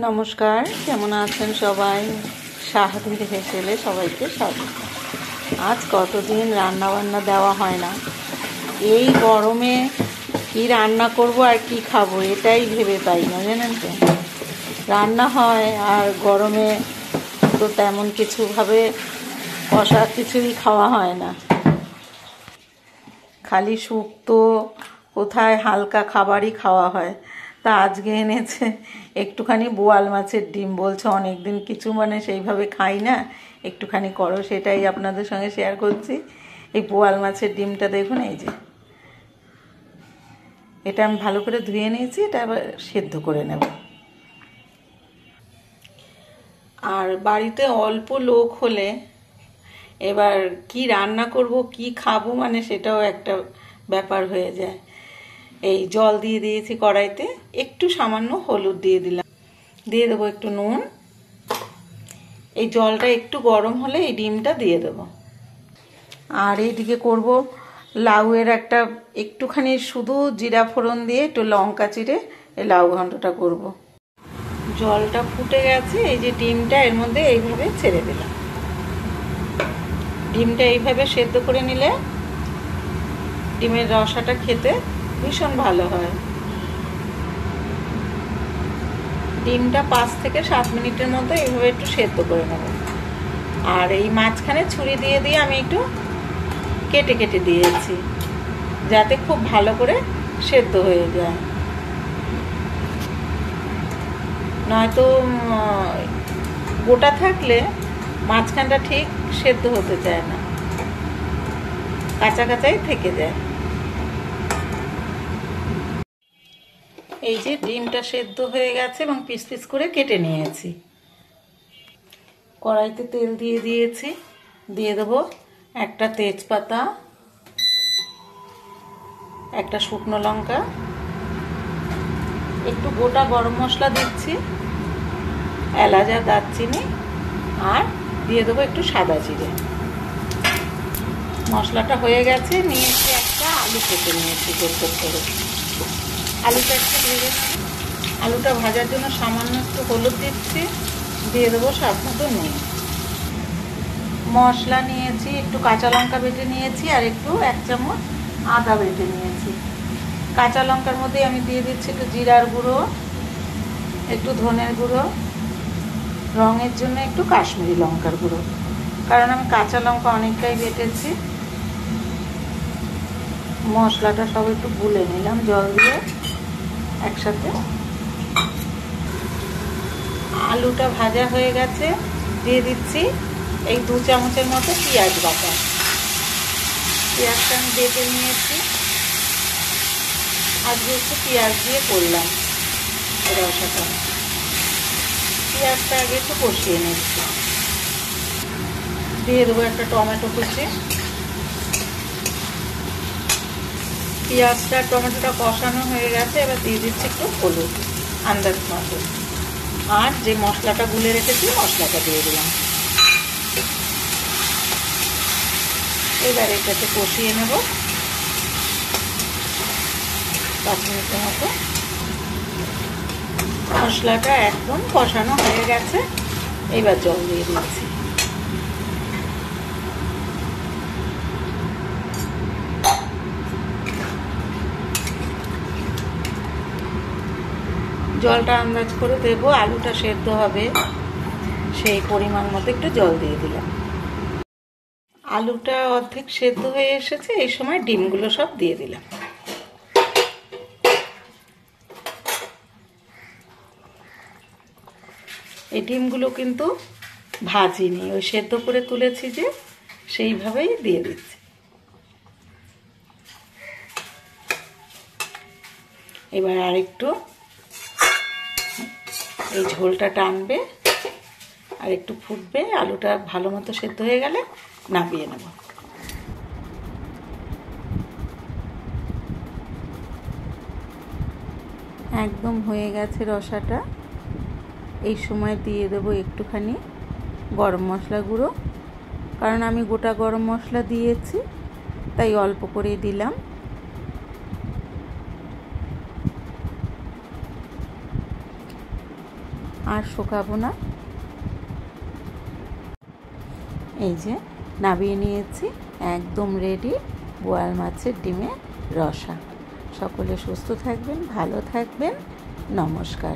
নমস্কার, কেমন আছেন সবাই? সাহাদির হেসেলে সবাইকে স্বাগত। আজ কতদিন রান্না বান্না দেওয়া হয় না। এই গরমে কি রান্না করব আর কি খাবো এটাই ভেবে পাই না, জানেন তো। রান্না হয় আর গরমে তো তেমন কিছুভাবে কষা কিছুই খাওয়া হয় না, খালি শুক্তো, কোথায় হালকা খাবারই খাওয়া হয়। তা আজকে এনেছে একটুখানি বোয়াল মাছের ডিম, বলছে অনেকদিন কিছু সেইভাবে খাই না, একটুখানি করো। সেটাই আপনাদের সঙ্গে শেয়ার করছি। এই বোয়াল মাছের ডিমটা দেখুন, এই যে এটা আমি ভালো করে ধুয়ে নিয়েছি, এটা আবার সেদ্ধ করে নেব। আর বাড়িতে অল্প লোক হলে এবার কি রান্না করব, কি খাবো, সেটাও একটা ব্যাপার হয়ে যায়। এই জল দিয়ে দিয়েছি কড়াইতে, একটু সামান্য হলুদ দিয়ে দিলাম, দিয়ে দেবো একটু নুন। এই জলটা একটু গরম হলে এই ডিমটা দিয়ে দেবো। আর এইদিকে করব লাউয়ের একটা একটুখানি শুধু জিরা ফোড়ন দিয়ে একটু লঙ্কা চিড়ে এই লাউ ঘন্টটা করব। জলটা ফুটে গেছে, এই যে ডিমটা এর মধ্যে এইভাবে ছেড়ে দিলাম। ডিমটা এইভাবে সেদ্ধ করে নিলে ডিমের রসাটা খেতে ভীষণ ভালো হয়। ডিমটা 5 থেকে 7 মিনিটের মধ্যে এইভাবে একটু সেদ্ধ করে নেব। আর এই মাঝখানে ছুরি দিয়ে দিয়ে আমি একটু কেটে কেটে দিয়েছি, যাতে খুব ভালো করে সেদ্ধ হয়ে যায়। নয়তো গোটা থাকলে মাঝখানটা ঠিক সেদ্ধ হতে চায় না, কাঁচা কাঁচাই থেকে যায়। এই যে ডিমটা সেদ্ধ হয়ে গেছে এবং পিস পিস করে কেটে নিয়েছি। কড়াইতে তেল দিয়ে দিয়েছি, দিয়ে দেবো একটা তেজপাতা, একটা শুকনো লঙ্কা, একটু গোটা গরম মশলা দিচ্ছি, এলাচ আর দারচিনি, আর দিয়ে দেবো একটু সাদা জিরে। মশলাটা হয়ে গেছে, নিয়েছি একটা আলু কেটে নিয়েছি গোল করে। আলুটা একটু ভেজে নেব। আলুটা ভাজার জন্য সামান্য একটু হলুদ দিচ্ছি, দিয়ে দেবো স্বাদ মতো নুন। মশলা নিয়েছি, একটু কাঁচা লঙ্কা বেটে নিয়েছি, আর একটু 1 চামচ আদা বেটে নিয়েছি। কাঁচা লঙ্কার মধ্যে আমি দিয়ে দিচ্ছি একটু জিরার গুঁড়ো, একটু ধনের গুঁড়ো, রঙের জন্য একটু কাশ্মীরি লঙ্কার গুঁড়ো, কারণ আমি কাঁচা লঙ্কা অনেকটাই বেটেছি। মশলাটা সব একটু গুলে নিলাম জল দিয়ে একসাথে। আলুটা ভাজা হয়ে গেছে, দিয়ে দিচ্ছি এই 2 চামচের মতো পেঁয়াজ বাটা। পেঁয়াজটা আমি বেটে নিয়েছি, আজকে একটু পেঁয়াজ দিয়ে করলাম রসাটা। পেঁয়াজটা আগে একটু কষিয়ে নিচ্ছি, দিয়ে দেবো একটা টমেটো কুচি। পেঁয়াজটা টমেটোটা কষানো হয়ে গেছে, এবার দিয়ে দিচ্ছি একটু হলুদ আন্দাজ মতো, আর যে মশলাটা গুলে রেখেছি মশলাটা দিয়ে দিলাম। এবার এটাকে কষিয়ে নেব 5 মিনিটের মতো। মশলাটা একদম কষানো হয়ে গেছে, এবার জল দিয়ে দিচ্ছি। জলটা আন্দাজ করে দেবো, আলুটা সেদ্ধ হবে সেই পরিমাণ মতো একটু জল দিয়ে দিলাম। আলুটা অর্ধেক সেদ্ধ হয়ে এসেছে, এই সময় ডিমগুলো সব দিয়ে দিলাম। এই ডিমগুলো কিন্তু ভাজিনি, ওই সেদ্ধ করে তুলেছি যে সেইভাবেই দিয়ে দিচ্ছি। এবার আরেকটু এই ঝোলটা টানবে আর একটু ফুটবে, আলুটা ভালো মতো সেদ্ধ হয়ে গেলে নামিয়ে নেব। একদম হয়ে গেছে রসাটা। এই সময় দিয়ে দেবো একটুখানি গরম মশলা গুঁড়ো, কারণ আমি গোটা গরম মশলা দিয়েছি তাই অল্প করে দিলাম। আর শুকাবো না। এই যে নামিয়ে নিয়েছি, একদম রেডি বোয়াল মাছের ডিমের রসা। সকলে সুস্থ থাকবেন, ভালো থাকবেন, নমস্কার।